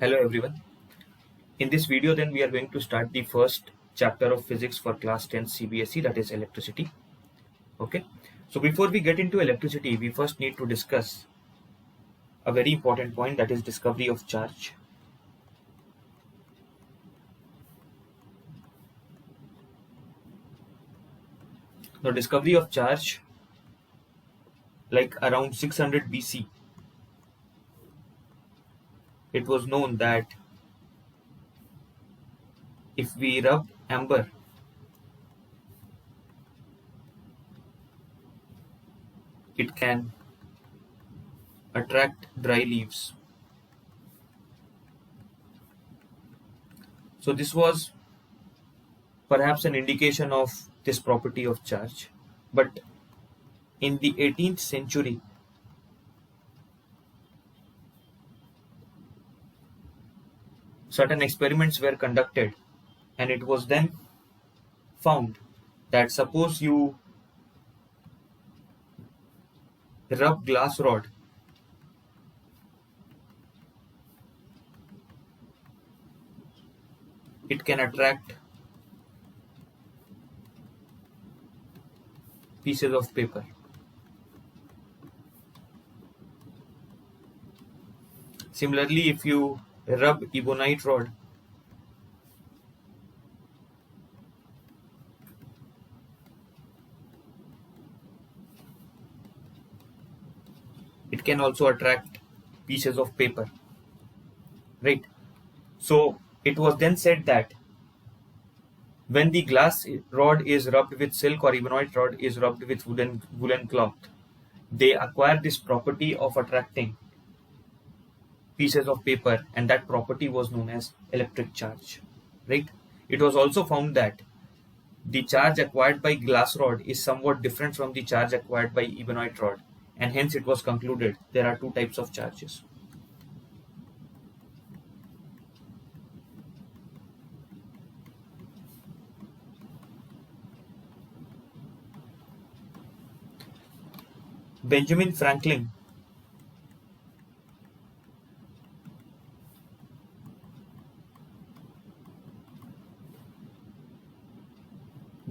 Hello everyone. In this video then we are going to start the first chapter of physics for class 10 CBSE, that is electricity. Okay. So before we get into electricity, we first need to discuss a very important point, that is discovery of charge. The discovery of charge, like around 600 BC, it was known that if we rub amber it can attract dry leaves. So this was perhaps an indication of this property of charge. But in the 18th century, certain experiments were conducted, and it was then found that suppose you rub glass rod it can attract pieces of paper. Similarly, if you rub ebonite rod, it can also attract pieces of paper, right? So it was then said that when the glass rod is rubbed with silk or ebonite rod is rubbed with woolen cloth, they acquire this property of attracting pieces of paper, and that property was known as electric charge, right? It was also found that the charge acquired by glass rod is somewhat different from the charge acquired by ebonite rod, and hence it was concluded there are two types of charges. Benjamin Franklin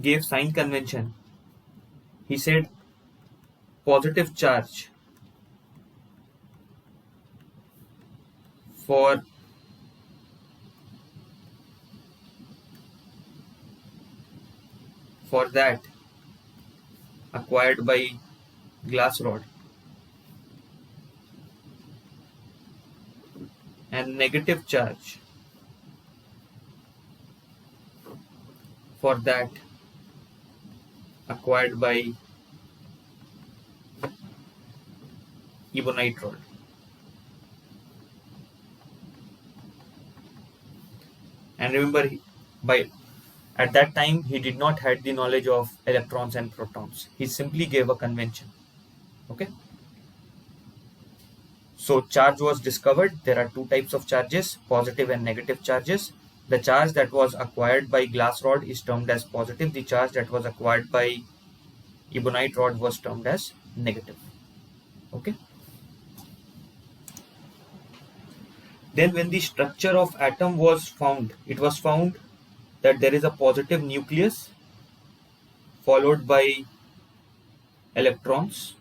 gave sign convention. He said positive charge for that acquired by glass rod and negative charge for that acquired by ebonite rod. And remember, at that time he did not have the knowledge of electrons and protons. He simply gave a convention. Okay. So charge was discovered. There are two types of charges, positive and negative charges. The charge that was acquired by glass rod is termed as positive. The charge that was acquired by ebonite rod was termed as negative. Okay. Then when the structure of atom was found, it was found that there is a positive nucleus followed by electrons,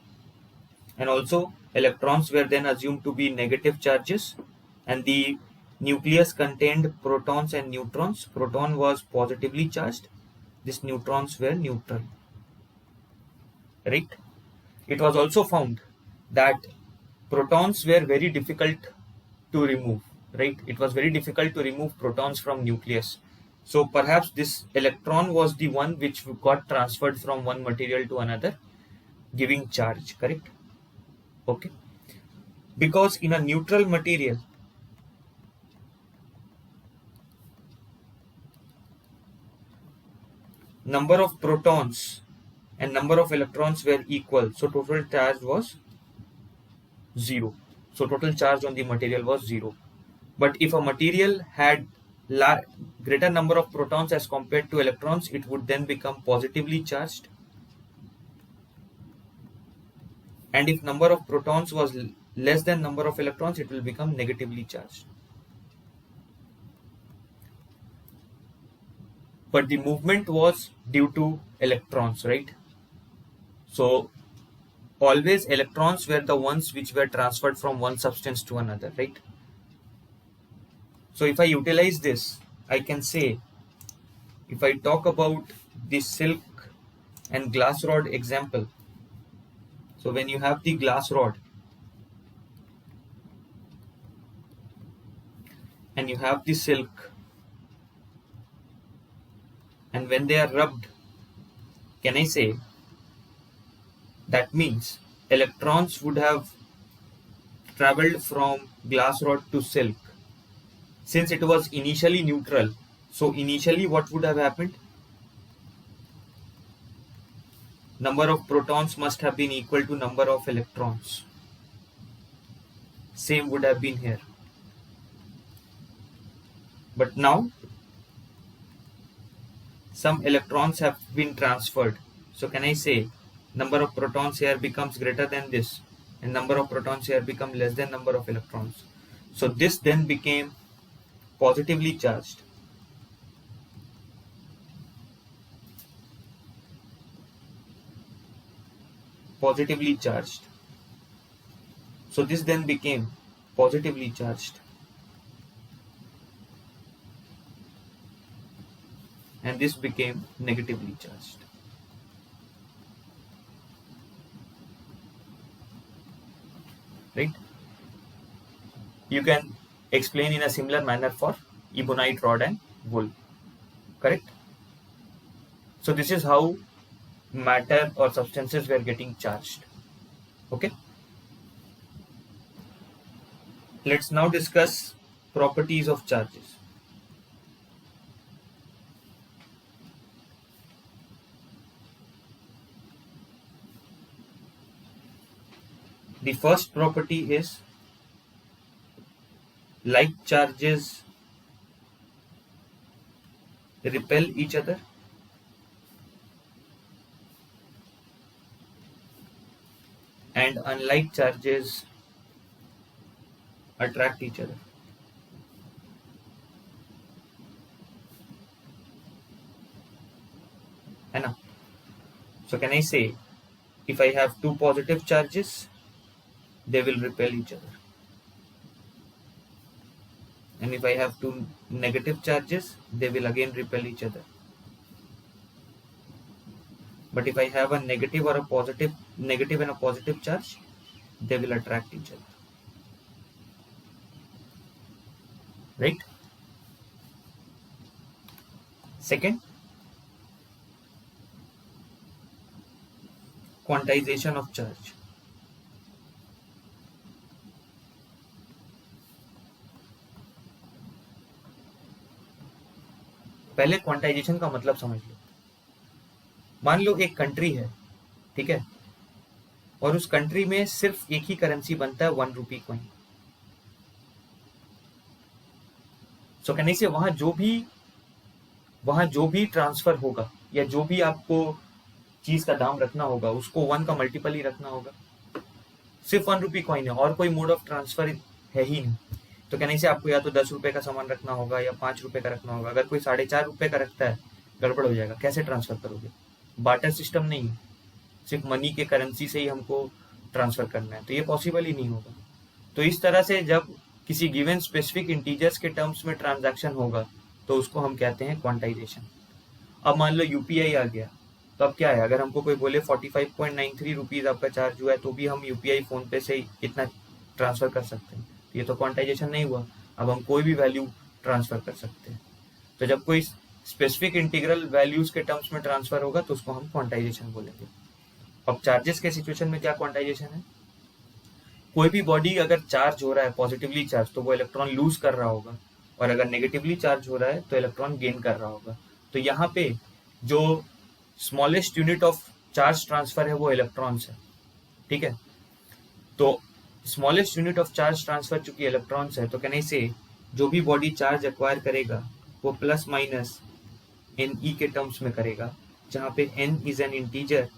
and also electrons were then assumed to be negative charges, and the nucleus contained protons and neutrons. Proton was positively charged, these neutrons were neutral, right? It was also found that protons were very difficult to remove, right? It was very difficult to remove protons from nucleus. So perhaps this electron was the one which got transferred from one material to another, giving charge, correct? Okay. Because in a neutral material, number of protons and number of electrons were equal, so total charge was 0. So total charge on the material was 0. But if a material had greater number of protons as compared to electrons, it would then become positively charged. And if number of protons was less than number of electrons, it will become negatively charged. but the movement was due to electrons, right? So always electrons were the ones which were transferred from one substance to another, right? So if I utilize this, I can say, if I talk about the silk and glass rod example, so when you have the glass rod and you have the silk, and when they are rubbed, can I say that means electrons would have traveled from glass rod to silk since it was initially neutral. So initially what would have happened? Number of protons must have been equal to number of electrons. Same would have been here. But now some electrons have been transferred. So can I say number of protons here becomes greater than this and number of protons here become less than number of electrons. So this then became positively charged. Positively charged. So this then became positively charged. And this became negatively charged. Right? You can explain in a similar manner for ebonite rod and wool. Correct? So this is how matter or substances were getting charged. Okay? Let's now discuss properties of charges. The first property is like charges repel each other and unlike charges attract each other. है ना? So can I say if I have two positive charges, they will repel each other. And if I have two negative charges, they will again repel each other. But if I have a negative or a positive, negative and a positive charge, they will attract each other. Right? Second, quantization of charge. पहले quantization का मतलब समझ लो. मान लो एक country है, ठीक है, और उस कंट्री में सिर्फ एक ही करेंसी बनता है 1 रुपी कॉइन. सो कहने से वहां जो भी ट्रांसफर होगा या जो भी आपको चीज का दाम रखना होगा उसको 1 का मल्टीपल ही रखना होगा. सिर्फ 1 रुपी कॉइन है और कोई मोड ऑफ ट्रांसफर है ही नहीं. तो कहने से आपको या तो 10 रुपए का सामान रखना होगा या 5 रुपए का रखना होगा. अगर कोई 4.5 रुपए का रखता है, गड़बड़ हो जाएगा. कैसे ट्रांसफर करोगे? बार्टर सिस्टम नहीं, सिर्फ मनी के करेंसी से ही हमको ट्रांसफर करना है, तो ये पॉसिबल ही नहीं होगा. तो इस तरह से जब किसी गिवन स्पेसिफिक इंटीजर्स के टर्म्स में ट्रांजैक्शन होगा तो उसको हम कहते हैं क्वांटाइजेशन. अब मान लो यूपीआई आ गया, तो अब क्या है, अगर हमको कोई बोले 45.93 रुपीज आपका चार्ज हुआ है तो भी हम यूपीआई फोन पे से इतना ट्रांसफर कर सकते हैं. ये तो क्वांटाइजेशन नहीं हुआ. अब हम कोई भी वैल्यू ट्रांसफर कर सकते हैं. तो जब कोई स्पेसिफिक इंटीग्रल वैल्यूज के टर्म्स में ट्रांसफर होगा तो उसको हम क्वांटाइजेशन बोलेंगे. अब चार्जेस के सिचुएशन में क्या क्वांटाइजेशन है? कोई भी बॉडी अगर चार्ज हो रहा है पॉजिटिवली चार्ज तो वो इलेक्ट्रॉन लूज कर रहा होगा, और अगर नेगेटिवली चार्ज हो रहा है तो इलेक्ट्रॉन गेन कर रहा होगा. तो यहाँ पे जो smallest unit of charge transfer है वो इलेक्ट्रॉन्स है. ठीक है, तो smallest unit of charge transfer चूंकि इलेक्ट्रॉन्स है, तो कहने से जो भी बॉडी चार्ज एक्वायर करेगा वो प्लस माइनस एन ई के टर्म्स में करेगा, जहां पे n is an integer,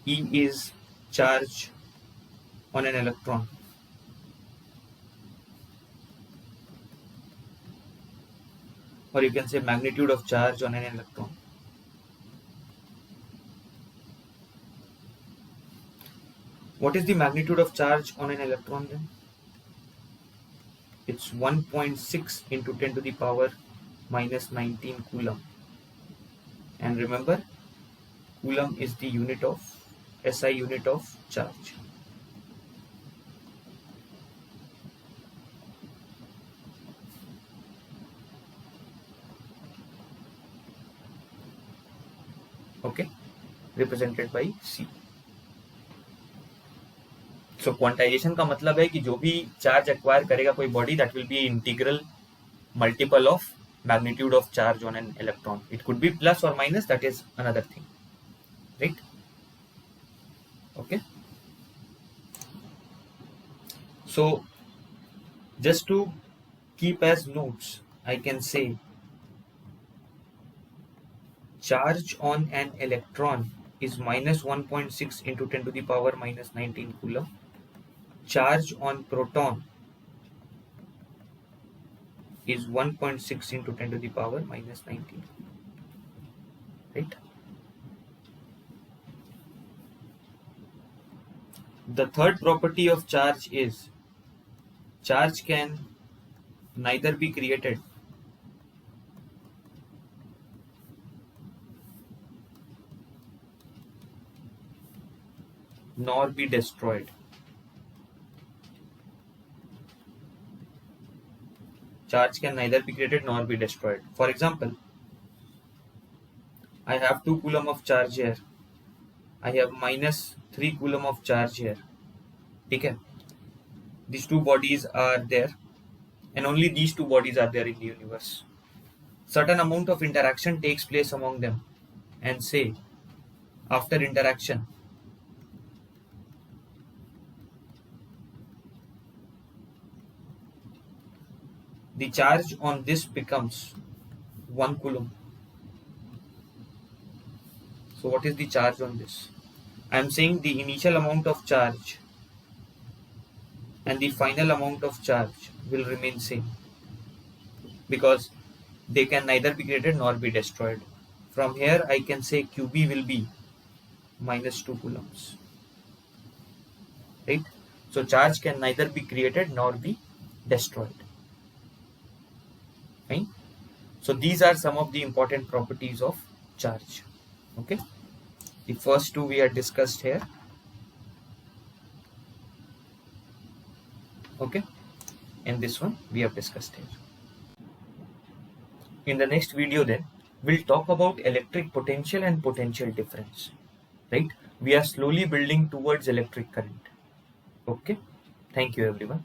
E is charge on an electron. or you can say magnitude of charge on an electron. What is the magnitude of charge on an electron then? It's 1.6 into 10 to the power minus 19 coulomb. And remember, coulomb is the unit of SI unit of charge. Okay, represented by C. So quantization का मतलब है कि जो भी charge acquire करेगा कोई body, that will be integral multiple of magnitude of charge on an electron. It could be plus or minus, that is another thing, right? Okay, so just to keep as notes, I can say charge on an electron is minus 1.6 into 10 to the power minus 19 coulomb. Charge on proton is 1.6 into 10 to the power minus 19, right? The third property of charge is charge can neither be created nor be destroyed. Charge can neither be created nor be destroyed. For example, I have 2 coulomb of charge here. I have minus 3 coulomb of charge here. Okay? These two bodies are there, and only these two bodies are there in the universe. Certain amount of interaction takes place among them, and say, after interaction, the charge on this becomes 1 coulomb. So what is the charge on this? I am saying the initial amount of charge and the final amount of charge will remain same, because they can neither be created nor be destroyed. From here I can say QB will be minus 2 coulombs, right? So charge can neither be created nor be destroyed, right? So these are some of the important properties of charge. Okay, the first two we have discussed here. Okay, and this one we have discussed here. In the next video then we'll talk about electric potential and potential difference, right? We are slowly building towards electric current. Okay, thank you everyone.